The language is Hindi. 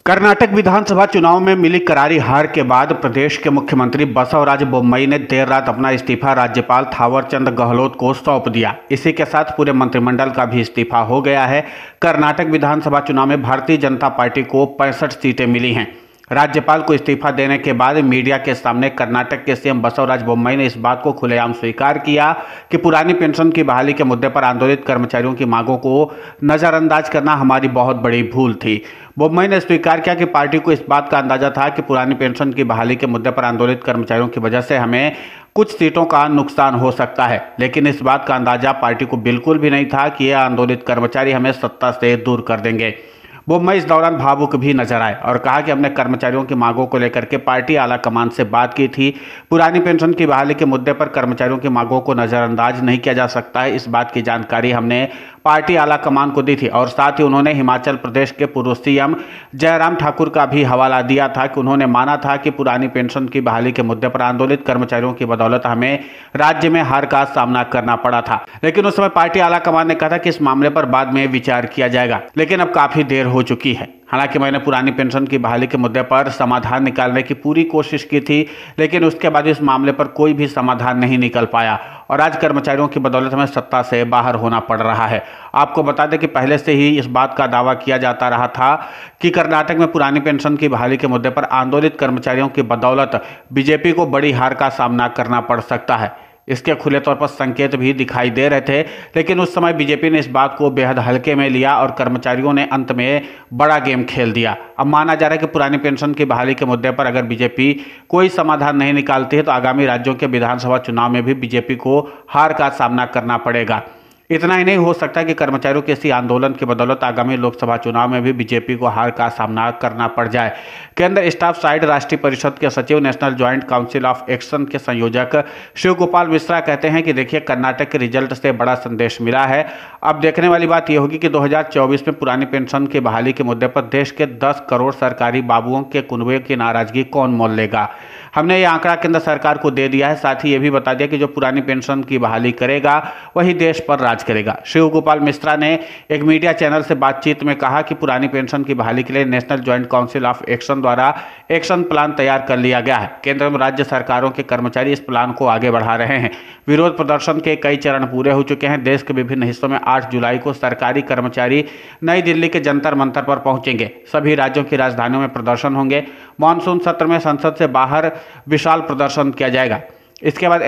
कर्नाटक विधानसभा चुनाव में मिली करारी हार के बाद प्रदेश के मुख्यमंत्री बसवराज बोम्मई ने देर रात अपना इस्तीफा राज्यपाल थावरचंद गहलोत को सौंप दिया। इसी के साथ पूरे मंत्रिमंडल का भी इस्तीफा हो गया है। कर्नाटक विधानसभा चुनाव में भारतीय जनता पार्टी को 65 सीटें मिली हैं। राज्यपाल को इस्तीफा देने के बाद मीडिया के सामने कर्नाटक के सीएम बसवराज बोम्मई ने इस बात को खुलेआम स्वीकार किया कि पुरानी पेंशन की बहाली के मुद्दे पर आंदोलित कर्मचारियों की मांगों को नजरअंदाज करना हमारी बहुत बड़ी भूल थी। बोम्मई ने स्वीकार किया कि पार्टी को इस बात का अंदाजा था कि पुरानी पेंशन की बहाली के मुद्दे पर आंदोलित कर्मचारियों की वजह से हमें कुछ सीटों का नुकसान हो सकता है, लेकिन इस बात का अंदाजा पार्टी को बिल्कुल भी नहीं था कि ये आंदोलित कर्मचारी हमें सत्ता से दूर कर देंगे। बोम्मई इस दौरान भावुक भी नजर आए और कहा कि हमने कर्मचारियों की मांगों को लेकर के पार्टी आला कमान से बात की थी। पुरानी पेंशन की बहाली के मुद्दे पर कर्मचारियों की मांगों को नजरअंदाज नहीं किया जा सकता है। इस बात की जानकारी हमने पार्टी आला कमान को दी थी और साथ ही उन्होंने हिमाचल प्रदेश के पूर्व सीएम जयराम ठाकुर का भी हवाला दिया था कि उन्होंने माना था कि पुरानी पेंशन की बहाली के मुद्दे पर आंदोलित कर्मचारियों की बदौलत हमें राज्य में हार का सामना करना पड़ा था, लेकिन उस समय पार्टी आला कमान ने कहा था कि इस मामले पर बाद में विचार किया जाएगा, लेकिन अब काफी देर हो चुकी है। हालांकि मैंने पुरानी पेंशन की बहाली के मुद्दे पर समाधान निकालने की पूरी कोशिश की थी, लेकिन उसके बाद इस मामले पर कोई भी समाधान नहीं निकल पाया और आज कर्मचारियों की बदौलत हमें सत्ता से बाहर होना पड़ रहा है। आपको बता दें कि पहले से ही इस बात का दावा किया जाता रहा था कि कर्नाटक में पुरानी पेंशन की बहाली के मुद्दे पर आंदोलित कर्मचारियों की बदौलत बीजेपी को बड़ी हार का सामना करना पड़ सकता है। इसके खुले तौर पर संकेत भी दिखाई दे रहे थे, लेकिन उस समय बीजेपी ने इस बात को बेहद हल्के में लिया और कर्मचारियों ने अंत में बड़ा गेम खेल दिया। अब माना जा रहा है कि पुरानी पेंशन की बहाली के मुद्दे पर अगर बीजेपी कोई समाधान नहीं निकालती है तो आगामी राज्यों के विधानसभा चुनाव में भी बीजेपी को हार का सामना करना पड़ेगा। इतना ही नहीं, हो सकता है कि कर्मचारियों के इसी आंदोलन की बदौलत आगामी लोकसभा चुनाव में भी बीजेपी को हार का सामना करना पड़ जाए। केंद्र स्टाफ साइड राष्ट्रीय परिषद के सचिव, national joint council of action के संयोजक शिव गोपाल मिश्रा कहते हैं कि देखिए, कर्नाटक के रिजल्ट से बड़ा संदेश मिला है। अब देखने वाली बात यह होगी कि 2024 में पुरानी पेंशन की बहाली के मुद्दे पर देश के 10 करोड़ सरकारी बाबुओं के कुनबे की नाराजगी कौन मोल लेगा। हमने ये आंकड़ा केंद्र सरकार को दे दिया है। साथ ही ये भी बता दिया कि जो पुरानी पेंशन की बहाली करेगा वही देश पर राज करेगा। शिव गोपाल मिश्रा ने एक मीडिया चैनल से बातचीत में कहा कि पुरानी पेंशन की बहाली के लिए national joint council of action द्वारा एक्शन प्लान तैयार कर लिया गया है। केंद्र एवं राज्य सरकारों के कर्मचारी इस प्लान को आगे बढ़ा रहे हैं। विरोध प्रदर्शन के कई चरण पूरे हो चुके हैं। देश के विभिन्न हिस्सों में 8 जुलाई को सरकारी कर्मचारी नई दिल्ली के जंतर मंतर पर पहुंचेंगे। सभी राज्यों की राजधानियों में प्रदर्शन होंगे। मानसून सत्र में संसद से बाहर विशाल प्रदर्शन किया जाएगा। इसके बाद